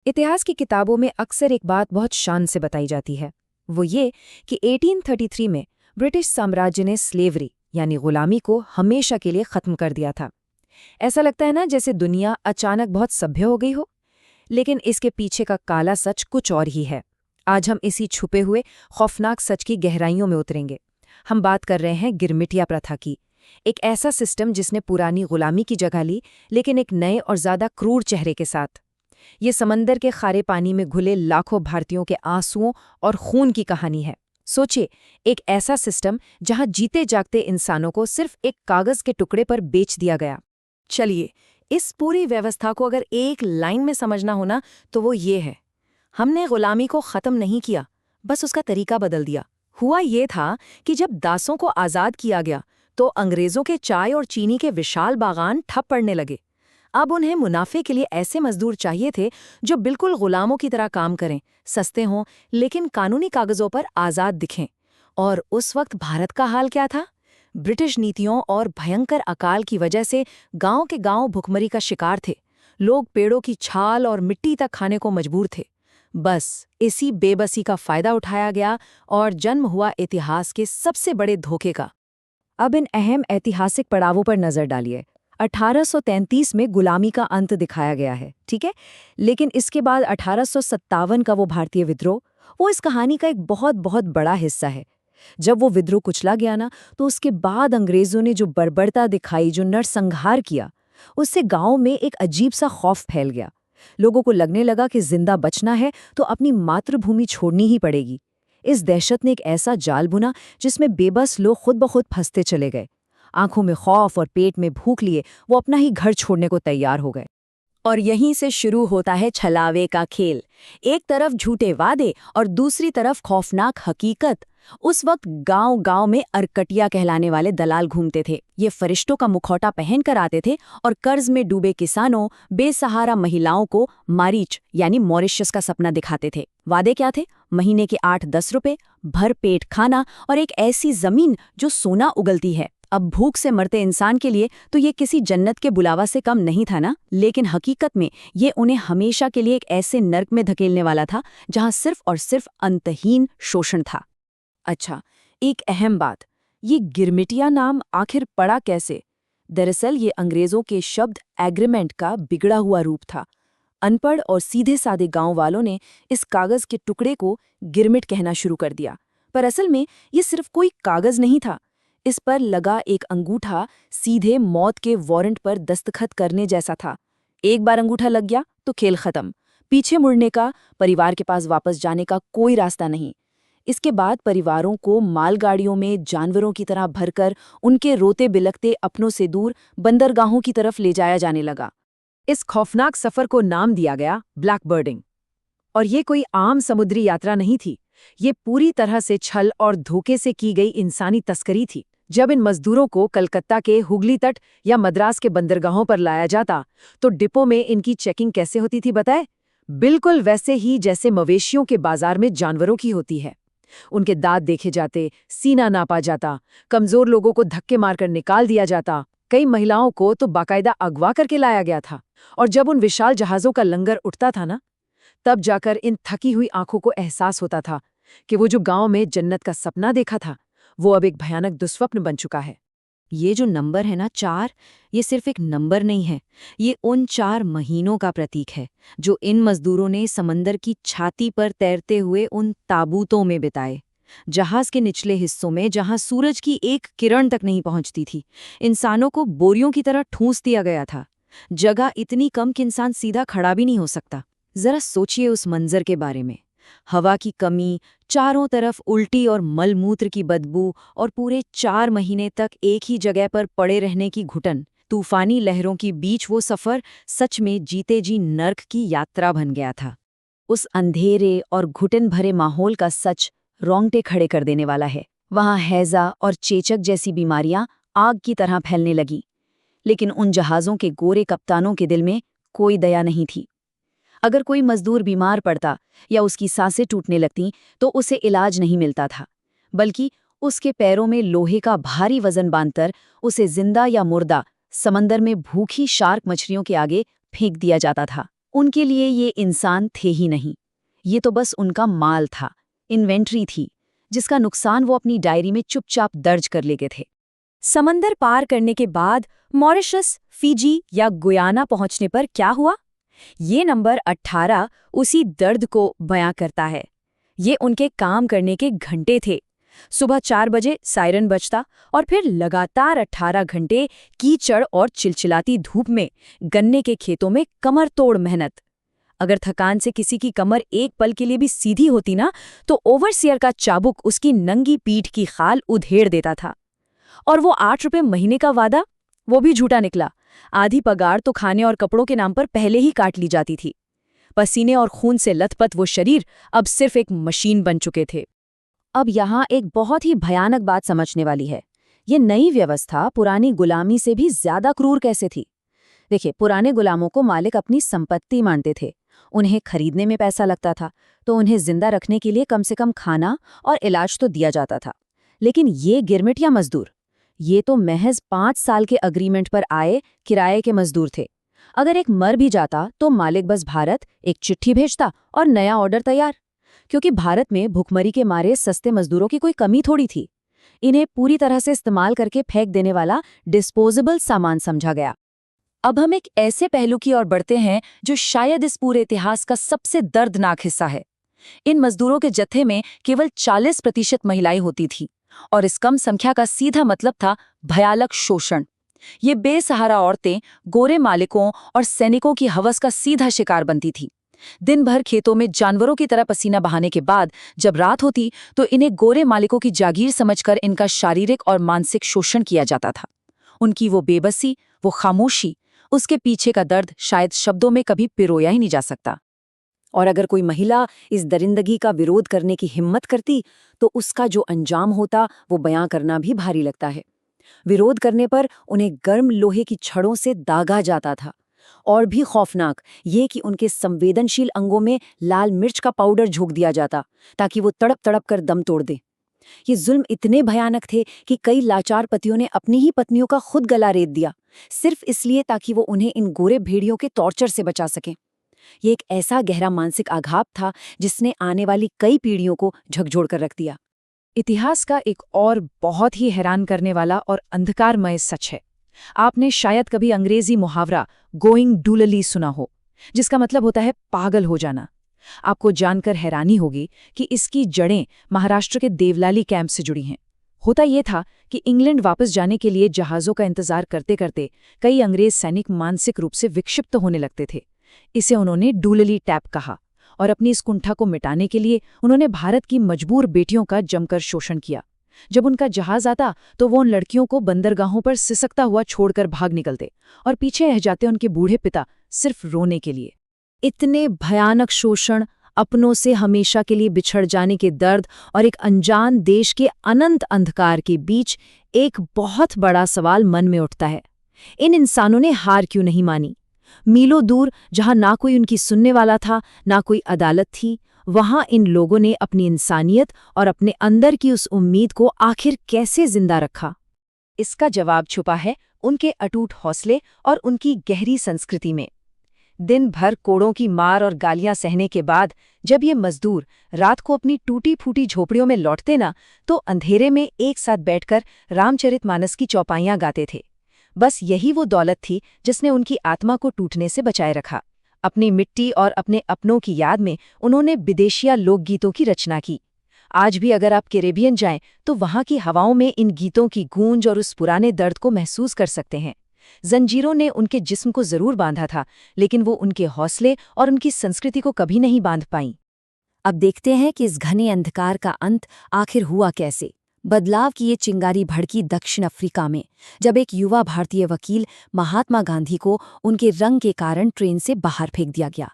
इतिहास की किताबों में अक्सर एक बात बहुत शान से बताई जाती है। वो ये कि 1833 में ब्रिटिश साम्राज्य ने स्लेवरी यानी गुलामी को हमेशा के लिए खत्म कर दिया था। ऐसा लगता है ना जैसे दुनिया अचानक बहुत सभ्य हो गई हो। लेकिन इसके पीछे का काला सच कुछ और ही है। आज हम इसी छुपे हुए खौफनाक सच की गहराइयों में उतरेंगे। हम बात कर रहे हैं गिरमिटिया प्रथा की। एक ऐसा सिस्टम जिसने पुरानी गुलामी की जगह ली, लेकिन एक नए और ज्यादा क्रूर चेहरे के साथ। ये समंदर के खारे पानी में घुले लाखों भारतीयों के आंसुओं और खून की कहानी है। सोचिए, एक ऐसा सिस्टम जहां जीते जागते इंसानों को सिर्फ एक कागज के टुकड़े पर बेच दिया गया। चलिए, इस पूरी व्यवस्था को अगर एक लाइन में समझना हो ना, तो वो ये है। हमने गुलामी को खत्म नहीं किया, बस उसका तरीका बदल दिया। हुआ ये था कि जब दासों को आज़ाद किया गया, तो अंग्रेज़ों के चाय और चीनी के विशाल बागान ठप पड़ने लगे। अब उन्हें मुनाफे के लिए ऐसे मजदूर चाहिए थे जो बिल्कुल गुलामों की तरह काम करें, सस्ते हों, लेकिन कानूनी कागजों पर आज़ाद दिखें। और उस वक्त भारत का हाल क्या था? ब्रिटिश नीतियों और भयंकर अकाल की वजह से गांव के गांव भुखमरी का शिकार थे। लोग पेड़ों की छाल और मिट्टी तक खाने को मजबूर थे। बस इसी बेबसी का फायदा उठाया गया और जन्म हुआ इतिहास के सबसे बड़े धोखे का। अब इन अहम ऐतिहासिक पड़ावों पर नजर डालिए। 1833 में गुलामी का अंत दिखाया गया है, ठीक है। लेकिन इसके बाद 1857 का वो भारतीय विद्रोह, वो इस कहानी का एक बहुत बहुत बड़ा हिस्सा है। जब वो विद्रोह कुचला गया ना, तो उसके बाद अंग्रेजों ने जो बर्बरता दिखाई, जो नरसंहार किया, उससे गांव में एक अजीब सा खौफ फैल गया। लोगों को लगने लगा कि जिंदा बचना है तो अपनी मातृभूमि छोड़नी ही पड़ेगी। इस दहशत ने एक ऐसा जाल बुना जिसमें बेबस लोग खुद ब खुद फंसते चले गए। आंखों में खौफ और पेट में भूख लिए वो अपना ही घर छोड़ने को तैयार हो गए। और यहीं से शुरू होता है छलावे का खेल। एक तरफ झूठे वादे और दूसरी तरफ खौफनाक हकीकत। उस वक्त गांव-गांव में अरकटिया कहलाने वाले दलाल घूमते थे। ये फरिश्तों का मुखौटा पहनकर आते थे और कर्ज में डूबे किसानों, बेसहारा महिलाओं को मारीच यानी मॉरिशस का सपना दिखाते थे। वादे क्या थे? महीने के 8-10 रुपए, भर पेट खाना और एक ऐसी जमीन जो सोना उगलती है। अब भूख से मरते इंसान के लिए तो ये किसी जन्नत के बुलावा से कम नहीं था ना। लेकिन हकीकत में ये उन्हें हमेशा के लिए एक ऐसे नर्क में धकेलने वाला था जहां सिर्फ और सिर्फ अंतहीन शोषण था। अच्छा, एक अहम बात, ये गिरमिटिया नाम आखिर पड़ा कैसे? दरअसल ये अंग्रेजों के शब्द एग्रीमेंट का बिगड़ा हुआ रूप था। अनपढ़ और सीधे साधे गांव वालों ने इस कागज के टुकड़े को गिरमिट कहना शुरू कर दिया। पर असल में ये सिर्फ कोई कागज नहीं था। इस पर लगा एक अंगूठा सीधे मौत के वारंट पर दस्तखत करने जैसा था। एक बार अंगूठा लग गया तो खेल खत्म। पीछे मुड़ने का, परिवार के पास वापस जाने का कोई रास्ता नहीं। इसके बाद परिवारों को मालगाड़ियों में जानवरों की तरह भरकर उनके रोते बिलखते अपनों से दूर बंदरगाहों की तरफ ले जाया जाने लगा। इस खौफनाक सफर को नाम दिया गया ब्लैकबर्डिंग। और ये कोई आम समुद्री यात्रा नहीं थी। ये पूरी तरह से छल और धोखे से की गई इंसानी तस्करी थी। जब इन मजदूरों को कलकत्ता के हुगली तट या मद्रास के बंदरगाहों पर लाया जाता, तो डिपो में इनकी चेकिंग कैसे होती थी बताए? बिल्कुल वैसे ही जैसे मवेशियों के बाजार में जानवरों की होती है। उनके दांत देखे जाते, सीना नापा जाता, कमजोर लोगों को धक्के मारकर निकाल दिया जाता। कई महिलाओं को तो बाकायदा अगवा करके लाया गया था। और जब उन विशाल जहाजों का लंगर उठता था ना, तब जाकर इन थकी हुई आंखों को एहसास होता था कि वो जो गांव में जन्नत का सपना देखा था, वो अब एक भयानक दुस्वप्न बन चुका है। ये जो नंबर है ना 4, ये सिर्फ एक नंबर नहीं है। ये उन 4 महीनों का प्रतीक है जो इन मजदूरों ने समंदर की छाती पर तैरते हुए उन ताबूतों में बिताए। जहाज के निचले हिस्सों में, जहां सूरज की एक किरण तक नहीं पहुंचती थी, इंसानों को बोरियों की तरह ठूंस दिया गया था। जगह इतनी कम कि इंसान सीधा खड़ा भी नहीं हो सकता। जरा सोचिए उस मंजर के बारे में। हवा की कमी, चारों तरफ उल्टी और मलमूत्र की बदबू और पूरे 4 महीने तक एक ही जगह पर पड़े रहने की घुटन। तूफानी लहरों के बीच वो सफर सच में जीते जी नर्क की यात्रा बन गया था। उस अंधेरे और घुटन भरे माहौल का सच रोंगटे खड़े कर देने वाला है। वहां हैजा और चेचक जैसी बीमारियां आग की तरह फैलने लगी। लेकिन उन जहाज़ों के गोरे कप्तानों के दिल में कोई दया नहीं थी। अगर कोई मजदूर बीमार पड़ता या उसकी सांसें टूटने लगतीं, तो उसे इलाज नहीं मिलता था, बल्कि उसके पैरों में लोहे का भारी वजन बांधकर उसे जिंदा या मुर्दा समंदर में भूखी शार्क मछलियों के आगे फेंक दिया जाता था। उनके लिए ये इंसान थे ही नहीं, ये तो बस उनका माल था, इन्वेंट्री थी, जिसका नुकसान वो अपनी डायरी में चुपचाप दर्ज कर लेते थे। समंदर पार करने के बाद मॉरिशस, फिजी या गुयाना पहुंचने पर क्या हुआ? ये नंबर 18 उसी दर्द को बयां करता है। ये उनके काम करने के घंटे थे। सुबह 4 बजे सायरन बजता और फिर लगातार 18 घंटे कीचड़ और चिलचिलाती धूप में गन्ने के खेतों में कमर तोड़ मेहनत। अगर थकान से किसी की कमर एक पल के लिए भी सीधी होती ना, तो ओवरसियर का चाबुक उसकी नंगी पीठ की खाल उधेड़ देता था। और वो 8 रुपए महीने का वादा, वो भी झूठा निकला। आधी पगार तो खाने और कपड़ों के नाम पर पहले ही काट ली जाती थी। पसीने और खून से लथपथ वो शरीर अब सिर्फ एक मशीन बन चुके थे। अब यहाँ एक बहुत ही भयानक बात समझने वाली है। ये नई व्यवस्था पुरानी गुलामी से भी ज्यादा क्रूर कैसे थी? देखिए, पुराने गुलामों को मालिक अपनी संपत्ति मानते थे। उन्हें खरीदने में पैसा लगता था, तो उन्हें जिंदा रखने के लिए कम से कम खाना और इलाज तो दिया जाता था। लेकिन ये गिरमिट या मजदूर, ये तो महज 5 साल के अग्रीमेंट पर आए किराए के मजदूर थे। अगर एक मर भी जाता तो मालिक बस भारत एक चिट्ठी भेजता और नया ऑर्डर तैयार। क्योंकि भारत में भुखमरी के मारे सस्ते मजदूरों की कोई कमी थोड़ी थी। इन्हें पूरी तरह से इस्तेमाल करके फेंक देने वाला डिस्पोजेबल सामान समझा गया। अब हम एक ऐसे पहलू की ओर बढ़ते हैं जो शायद इस पूरे इतिहास का सबसे दर्दनाक हिस्सा है। इन मजदूरों के जत्थे में केवल 40% महिलाएं होती थीं, और इस कम संख्या का सीधा मतलब था भयानक शोषण। ये बेसहारा औरतें गोरे मालिकों और सैनिकों की हवस का सीधा शिकार बनती थीं। दिन भर खेतों में जानवरों की तरह पसीना बहाने के बाद जब रात होती तो इन्हें गोरे मालिकों की जागीर समझकर इनका शारीरिक और मानसिक शोषण किया जाता था। उनकी वो बेबसी, वो खामोशी, उसके पीछे का दर्द शायद शब्दों में कभी पिरोया ही नहीं जा सकता। और अगर कोई महिला इस दरिंदगी का विरोध करने की हिम्मत करती तो उसका जो अंजाम होता वो बयां करना भी भारी लगता है। विरोध करने पर उन्हें गर्म लोहे की छड़ों से दागा जाता था। और भी खौफनाक ये कि उनके संवेदनशील अंगों में लाल मिर्च का पाउडर झोंक दिया जाता ताकि वो तड़प तड़प कर दम तोड़ दे। ये जुल्म इतने भयानक थे कि कई लाचार पतियों ने अपनी ही पत्नियों का खुद गला रेत दिया, सिर्फ इसलिए ताकि वो उन्हें इन गोरे भेड़ियों के टॉर्चर से बचा सकें। ये एक ऐसा गहरा मानसिक आघात था जिसने आने वाली कई पीढ़ियों को झकझोर कर रख दिया। इतिहास का एक और बहुत ही हैरान करने वाला और अंधकारमय सच है। आपने शायद कभी अंग्रेजी मुहावरा गोइंग डूलली सुना हो, जिसका मतलब होता है पागल हो जाना। आपको जानकर हैरानी होगी कि इसकी जड़ें महाराष्ट्र के देवलाली कैंप से जुड़ी हैं। होता ये था कि इंग्लैंड वापस जाने के लिए जहाज़ों का इंतजार करते करते कई अंग्रेज सैनिक मानसिक रूप से विक्षिप्त होने लगते थे। इसे उन्होंने डूलली टैप कहा, और अपनी इस कुंठा को मिटाने के लिए उन्होंने भारत की मजबूर बेटियों का जमकर शोषण किया। जब उनका जहाज आता तो वो उन लड़कियों को बंदरगाहों पर सिसकता हुआ छोड़कर भाग निकलते, और पीछे रह जाते उनके बूढ़े पिता सिर्फ रोने के लिए। इतने भयानक शोषण, अपनों से हमेशा के लिए बिछड़ जाने के दर्द और एक अनजान देश के अनंत अंधकार के बीच एक बहुत बड़ा सवाल मन में उठता है। इन इंसानों ने हार क्यों नहीं मानी? मीलों दूर, जहां ना कोई उनकी सुनने वाला था, ना कोई अदालत थी, वहां इन लोगों ने अपनी इंसानियत और अपने अंदर की उस उम्मीद को आखिर कैसे जिंदा रखा? इसका जवाब छुपा है उनके अटूट हौसले और उनकी गहरी संस्कृति में। दिन भर कोड़ों की मार और गालियां सहने के बाद जब ये मजदूर रात को अपनी टूटी फूटी झोपड़ियों में लौटते ना, तो अंधेरे में एक साथ बैठकर रामचरितमानस की चौपाइयां गाते थे। बस यही वो दौलत थी जिसने उनकी आत्मा को टूटने से बचाए रखा। अपनी मिट्टी और अपने अपनों की याद में उन्होंने विदेशिया लोकगीतों की रचना की। आज भी अगर आप कैरेबियन जाएं तो वहां की हवाओं में इन गीतों की गूंज और उस पुराने दर्द को महसूस कर सकते हैं। जंजीरों ने उनके जिस्म को जरूर बांधा था, लेकिन वो उनके हौसले और उनकी संस्कृति को कभी नहीं बांध पाईं। अब देखते हैं कि इस घने अंधकार का अंत आखिर हुआ कैसे। बदलाव की ये चिंगारी भड़की दक्षिण अफ्रीका में, जब एक युवा भारतीय वकील महात्मा गांधी को उनके रंग के कारण ट्रेन से बाहर फेंक दिया गया।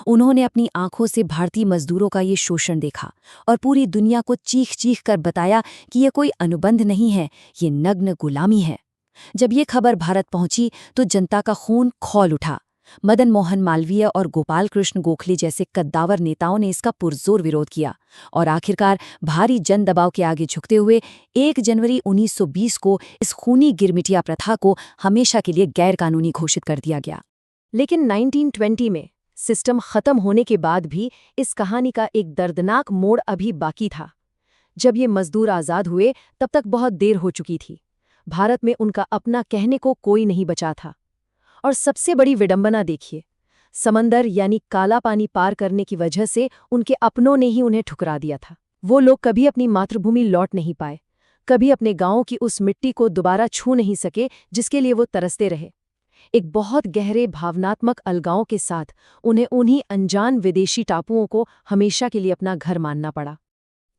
उन्होंने अपनी आंखों से भारतीय मजदूरों का ये शोषण देखा और पूरी दुनिया को चीख चीख कर बताया कि ये कोई अनुबंध नहीं है, ये नग्न गुलामी है। जब ये खबर भारत पहुंची तो जनता का खून खौल उठा। मदन मोहन मालवीय और गोपाल कृष्ण गोखले जैसे कद्दावर नेताओं ने इसका पुरजोर विरोध किया, और आखिरकार भारी जन दबाव के आगे झुकते हुए 1 जनवरी 1920 को इस खूनी गिरमिटिया प्रथा को हमेशा के लिए गैर कानूनी घोषित कर दिया गया। लेकिन 1920 में सिस्टम खत्म होने के बाद भी इस कहानी का एक दर्दनाक मोड़ अभी बाकी था। जब ये मजदूर आज़ाद हुए तब तक बहुत देर हो चुकी थी। भारत में उनका अपना कहने को कोई नहीं बचा था। और सबसे बड़ी विडंबना देखिए, समंदर यानी काला पानी पार करने की वजह से उनके अपनों ने ही उन्हें ठुकरा दिया था। वो लोग कभी अपनी मातृभूमि लौट नहीं पाए, कभी अपने गांवों की उस मिट्टी को दोबारा छू नहीं सके जिसके लिए वो तरसते रहे। एक बहुत गहरे भावनात्मक अलगाव के साथ उन्हें उन्हीं अनजान विदेशी टापुओं को हमेशा के लिए अपना घर मानना पड़ा।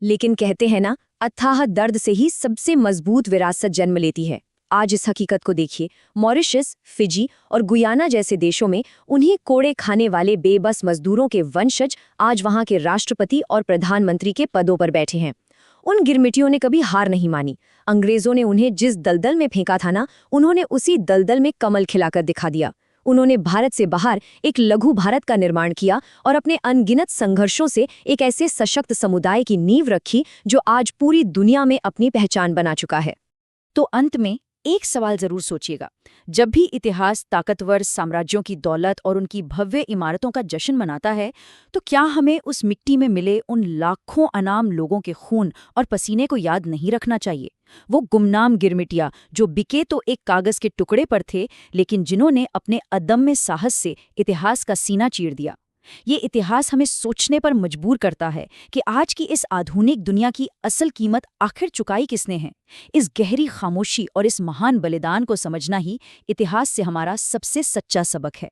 लेकिन कहते हैं ना, अथाह दर्द से ही सबसे मजबूत विरासत जन्म लेती है। आज इस हकीकत को देखिए, मॉरिशस, फिजी और गुयाना जैसे देशों में उन्हीं कोड़े खाने वाले बेबस मजदूरों के वंशज आज वहां के राष्ट्रपति और प्रधानमंत्री के पदों पर बैठे हैं। उन गिरमिटियों ने कभी हार नहीं मानी। अंग्रेजों ने उन्हें जिस दलदल में फेंका था ना, उन्होंने उसी दलदल में कमल खिलाकर दिखा दिया। उन्होंने भारत से बाहर एक लघु भारत का निर्माण किया और अपने अनगिनत संघर्षों से एक ऐसे सशक्त समुदाय की नींव रखी जो आज पूरी दुनिया में अपनी पहचान बना चुका है। तो अंत में एक सवाल जरूर सोचिएगा, जब भी इतिहास ताकतवर साम्राज्यों की दौलत और उनकी भव्य इमारतों का जश्न मनाता है, तो क्या हमें उस मिट्टी में मिले उन लाखों अनाम लोगों के खून और पसीने को याद नहीं रखना चाहिए? वो गुमनाम गिरमिटिया जो बिके तो एक कागज के टुकड़े पर थे, लेकिन जिन्होंने अपने अदम्य साहस से इतिहास का सीना चीर दिया। ये इतिहास हमें सोचने पर मजबूर करता है कि आज की इस आधुनिक दुनिया की असल कीमत आखिर चुकाई किसने है। इस गहरी खामोशी और इस महान बलिदान को समझना ही इतिहास से हमारा सबसे सच्चा सबक है।